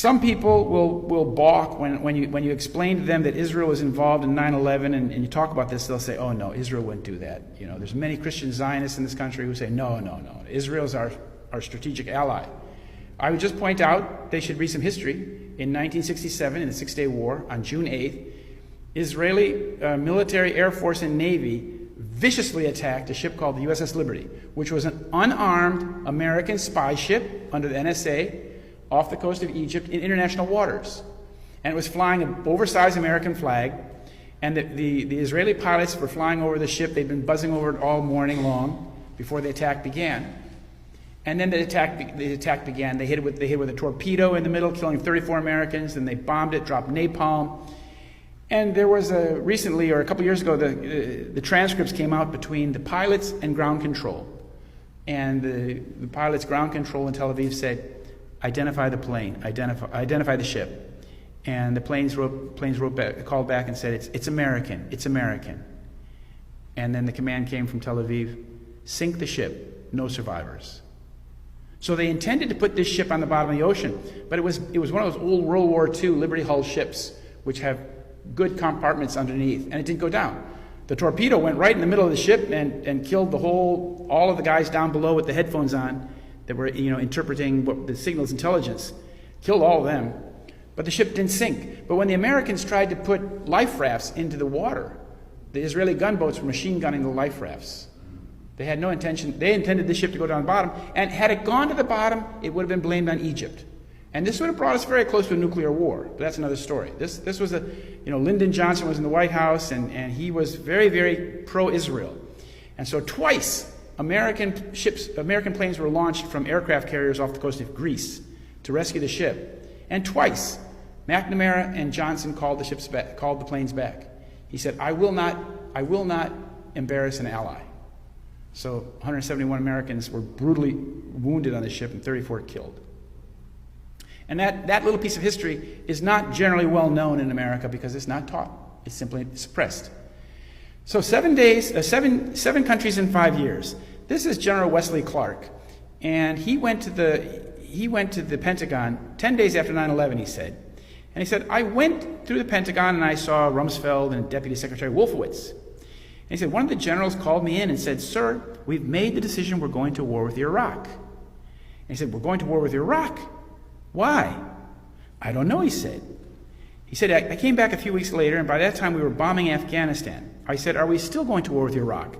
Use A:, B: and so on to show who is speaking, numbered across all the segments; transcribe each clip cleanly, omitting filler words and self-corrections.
A: Some people will balk when you explain to them that Israel was involved in 9/11 and you talk about this. They'll say, "Oh no, Israel wouldn't do that." You know, there's many Christian Zionists in this country who say, "No, Israel's our strategic ally." I would just point out they should read some history. In 1967, in the Six-Day War, on June 8th, Israeli military, Air Force, and Navy viciously attacked a ship called the USS Liberty, which was an unarmed American spy ship under the NSA off the coast of Egypt in international waters. And it was flying an oversized American flag, and the Israeli pilots were flying over the ship. They'd been buzzing over it all morning long before the attack began. And then the attack began. They hit it with a torpedo in the middle, killing 34 Americans. Then they bombed it, dropped napalm. And there was recently, or a couple years ago, the transcripts came out between the pilots and ground control. And the pilots' ground control in Tel Aviv said, "Identify the plane, identify the ship." And the planes called back and said, it's American, it's American. And then the command came from Tel Aviv, "Sink the ship, no survivors." So they intended to put this ship on the bottom of the ocean, but it was one of those old World War II Liberty hull ships, which have good compartments underneath, and it didn't go down. The torpedo went right in the middle of the ship and killed all of the guys down below with the headphones on that were interpreting what the signal's intelligence. Killed all of them, but the ship didn't sink. But when the Americans tried to put life rafts into the water, the Israeli gunboats were machine gunning the life rafts. They had no intention. They intended the ship to go down the bottom, and had it gone to the bottom, it would have been blamed on Egypt. And this would have brought us very close to a nuclear war, but that's another story. This was Lyndon Johnson was in the White House, and he was very, very pro-Israel. And so twice, American planes were launched from aircraft carriers off the coast of Greece to rescue the ship. And twice, McNamara and Johnson called the planes back. He said, I will not embarrass an ally." So 171 Americans were brutally wounded on the ship and 34 killed. And that little piece of history is not generally well known in America because it's not taught. It's simply suppressed. So 7 countries in 5 years. This is General Wesley Clark, and he went to the Pentagon 10 days after 9/11. He said, I went through the Pentagon and I saw Rumsfeld and Deputy Secretary Wolfowitz. And he said, one of the generals called me in and said, "Sir, we've made the decision. We're going to war with Iraq." And he said, "We're going to war with Iraq? Why?" "I don't know," he said. He said, I came back a few weeks later, and by that time we were bombing Afghanistan. I said, "Are we still going to war with Iraq?"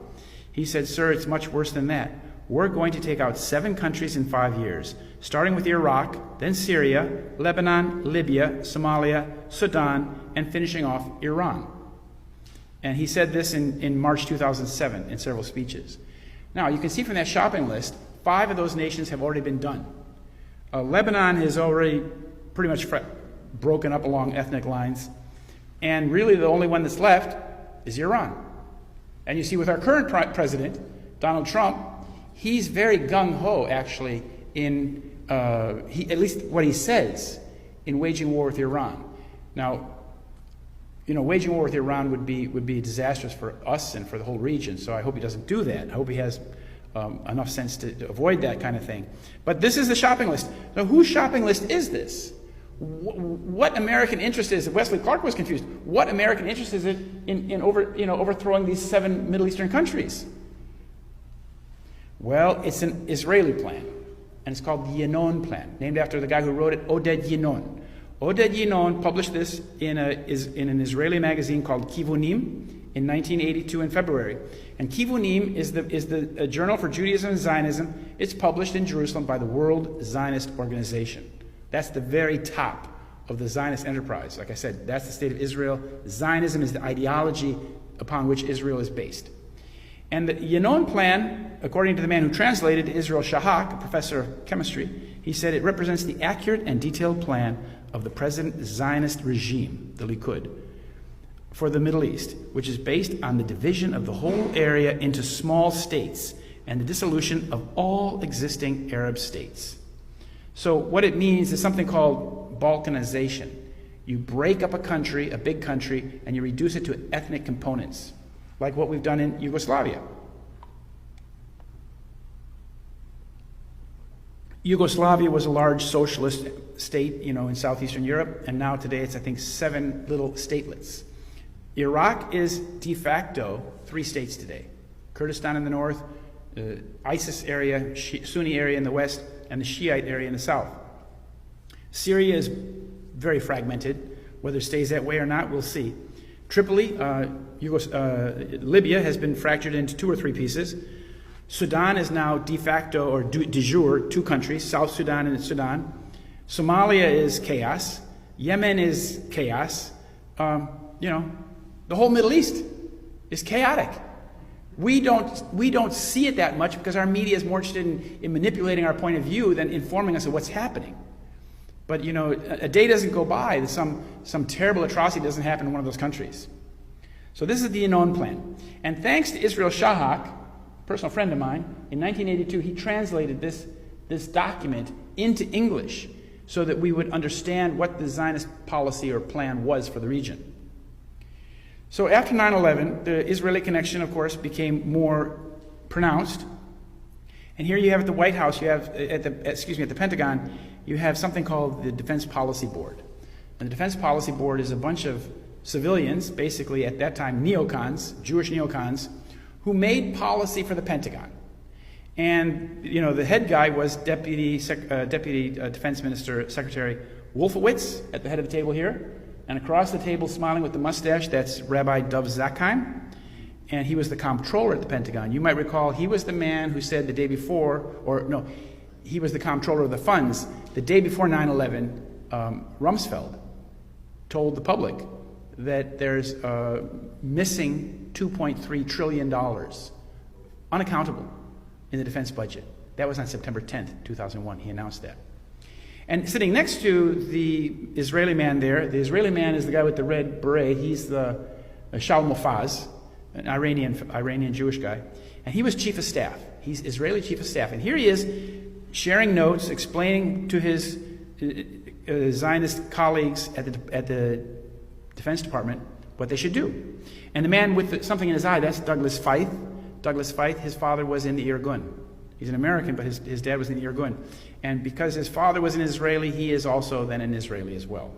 A: He said, "Sir, it's much worse than that. We're going to take out 7 countries in 5 years, starting with Iraq, then Syria, Lebanon, Libya, Somalia, Sudan, and finishing off Iran." And he said this in March 2007 in several speeches. Now, you can see from that shopping list, 5 of those nations have already been done. Lebanon is already pretty much broken up along ethnic lines. And really the only one that's left is Iran. And you see with our current president, Donald Trump, he's very gung-ho actually in, at least what he says, in waging war with Iran. Now, waging war with Iran would be disastrous for us and for the whole region, so I hope he doesn't do that. I hope he has enough sense to avoid that kind of thing. But this is the shopping list. Now, whose shopping list is this? What American interest is it? Wesley Clark was confused. What American interest is it in overthrowing these 7 Middle Eastern countries? Well, it's an Israeli plan, and it's called the Yinon Plan, named after the guy who wrote it, Oded Yinon. Oded Yinon published this in an Israeli magazine called Kivunim in 1982 in February. And Kivunim is the journal for Judaism and Zionism. It's published in Jerusalem by the World Zionist Organization. That's the very top of the Zionist enterprise. Like I said, that's the state of Israel. Zionism is the ideology upon which Israel is based. And the Yinon Plan, according to the man who translated, Israel Shahak, a professor of chemistry, he said it represents the accurate and detailed plan of the present Zionist regime, the Likud, for the Middle East, which is based on the division of the whole area into small states and the dissolution of all existing Arab states. So what it means is something called Balkanization. You break up a country, a big country, and you reduce it to ethnic components, like what we've done in Yugoslavia. Yugoslavia was a large socialist state, in southeastern Europe, and now today it's, I think, 7 little statelets. Iraq is de facto 3 states today. Kurdistan in the north, ISIS area, Sunni area in the west, and the Shiite area in the south. Syria is very fragmented. Whether it stays that way or not, we'll see. Tripoli, Libya has been fractured into 2 or 3 pieces. Sudan is now de facto or de jure 2 countries, South Sudan and Sudan. Somalia is chaos. Yemen is chaos. The whole Middle East is chaotic. We don't see it that much because our media is more interested in manipulating our point of view than informing us of what's happening. But a day doesn't go by that some terrible atrocity doesn't happen in one of those countries. So this is the Yinon plan. And thanks to Israel Shahak, a personal friend of mine, in 1982 he translated this document into English so that we would understand what the Zionist policy or plan was for the region. So after 9/11, the Israeli connection, of course, became more pronounced. And here you have at the White House, you have at the Pentagon, you have something called the Defense Policy Board. And the Defense Policy Board is a bunch of civilians, basically at that time neocons, Jewish neocons, who made policy for the Pentagon. And the head guy was Deputy Defense Minister Secretary Wolfowitz at the head of the table here. And across the table, smiling with the mustache, that's Rabbi Dov Zakheim. And he was the comptroller at the Pentagon. You might recall he was the man who said the day before, he was the comptroller of the funds. The day before 9/11, Rumsfeld told the public that there's missing $2.3 trillion, unaccountable, in the defense budget. That was on September 10th, 2001. He announced that. And sitting next to the Israeli man there, the Israeli man is the guy with the red beret. He's the Shaul Mofaz, an Iranian Jewish guy. And he was chief of staff. He's Israeli chief of staff. And here he is sharing notes, explaining to his Zionist colleagues at the Defense Department what they should do. And the man with something in his eye, that's Douglas Feith. Douglas Feith, his father was in the Irgun. He's an American, but his dad was in the Irgun. And because his father was an Israeli, he is also then an Israeli as well.